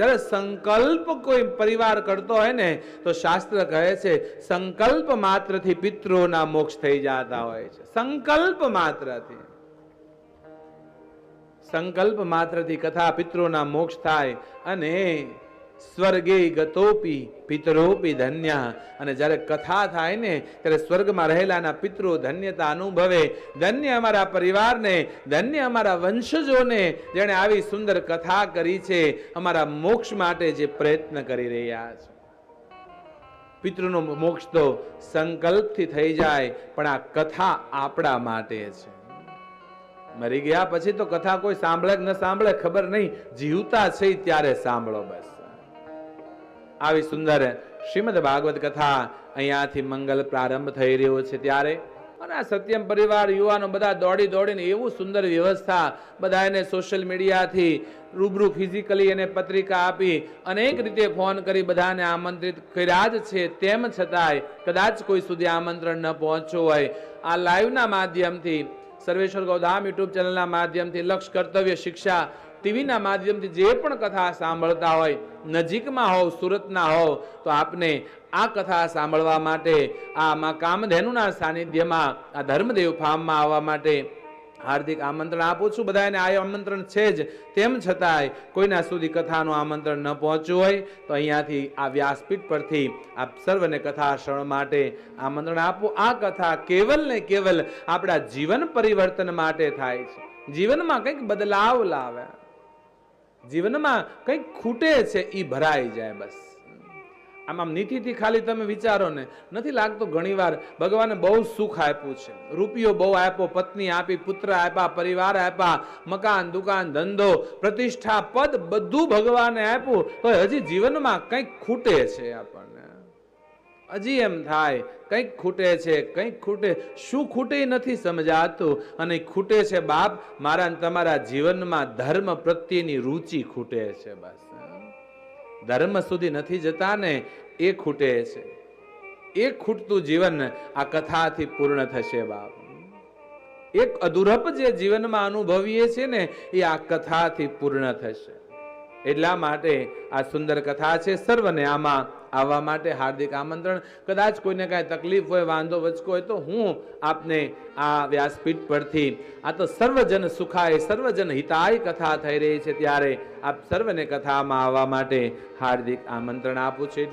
જ્યારે સંકલ્પ કોઈ પરિવાર કરતો હોય ને તો શાસ્ત્ર કહે છે સંકલ્પ માત્રથી પિતૃઓના મોક્ષ થઈ જતા હોય છે. સંકલ્પ માત્રથી કથા પિતૃઓના મોક્ષ થાય અને સ્વર્ગે ગતોપી પિતરોપી ધન્ય. અને જ્યારે કથા થાય ને ત્યારે સ્વર્ગમાં રહેલાના પિતરો ધન્યતા અનુભવે. ધન્ય અમારા પરિવારને, ધન્ય અમારા વંશજોને જેણે આવી સુંદર કથા કરી છે, અમારા મોક્ષ માટે જે પ્રયત્ન કરી રહ્યા છે. પિતૃનો મોક્ષ તો સંકલ્પથી થઈ જાય, પણ આ કથા આપણા માટે છે. મરી ગયા પછી તો કથા કોઈ સાંભળે કે ન સાંભળે ખબર નહીં, જીવતા છે ત્યારે સાંભળો બસ. આવી સુંદર શ્રીમદ ભાગવત કથા અહીંયાથી મંગલ પ્રારંભ થઈ રહ્યો છે ત્યારે, અને આ સત્યમ પરિવાર યુવાનો બધા દોડી દોડીને એવું સુંદર વ્યવસ્થા, બધા એને સોશિયલ મીડિયાથી રૂબરૂ ફિઝિકલી એને પત્રિકા આપી, અનેક રીતે ફોન કરી બધાને આમંત્રિત કર્યા જ છે. તેમ છતાંય કદાચ કોઈ સુધી આમંત્રણ ન પહોંચ્યું હોય, આ લાઈવના માધ્યમથી, સર્વેશ્વર ગૌધામ યુટ્યુબ ચેનલના માધ્યમથી, લક્ષ કર્તવ્ય શિક્ષા ટીવીના માધ્યમથી જે પણ કથા સાંભળતા હોય, નજીકમાં હોવ, સુરતના હોવ, તો આપને આ કથા સાંભળવા માટે આ મા કામધેનુના સાનિધ્યમાં આ ધર્મદેવ ફાર્મમાં આવવા માટે હાર્દિક આમંત્રણ આપું છું. બધાને આ આમંત્રણ છે જ, તેમ છતાંય કોઈના સુધી કથાનું આમંત્રણ ન પહોંચ્યું હોય તો અહીંયાથી આ વ્યાસપીઠ પરથી આપ સર્વને કથા શ્રવણ માટે આમંત્રણ આપું. આ કથા કેવલ ને કેવલ આપણા જીવન પરિવર્તન માટે થાય છે. જીવનમાં કંઈક બદલાવ લાવે, જીવનમાં કંઈક ખૂટે છે એ ભરાઈ જાય બસ. આમ નીતિથી ખાલી તમે વિચારો ને, નથી લાગતું ઘણીવાર ભગવાને બહુ સુખ આપ્યું છે, રૂપિયો બહુ આપ્યો, પત્ની આપી, પુત્ર આપ્યા, પરિવાર આપ્યા, મકાન, દુકાન, ધંધો, પ્રતિષ્ઠા, પદ, બધું ભગવાને આપ્યું, તો હજી જીવનમાં કંઈક ખૂટે છે. આપણને હજી એમ થાય કંઈક ખૂટે છે, કંઈક ખૂટે. શું ખૂટે નથી સમજાતું, અને ખૂટે છે બાપ મારા તમારા જીવનમાં ધર્મ પ્રત્યેની રુચિ ખૂટે છે. બસ ધર્મ સુધી નથી જતા ને, એ ખૂટે છે. એ ખૂટતું જીવન આ કથાથી પૂર્ણ થશે બાપ. એક અધૂરપ જે જીવનમાં અનુભવીએ છીએ ને, એ આ કથાથી પૂર્ણ થશે. એટલા માટે આ સુંદર કથા છે. સર્વને આમાં આવવા માટે હાર્દિક આમંત્રણ. કદાચ કોઈને કાંઈ તકલીફ હોય, વાંધો વચકો હોય તો હું આપને આ વ્યાસપીઠ પરથી, આ તો સર્વજન સુખાય સર્વજન હિતાય કથા થઈ રહી છે ત્યારે આપ સર્વને કથામાં આવવા માટે હાર્દિક આમંત્રણ આપું છું.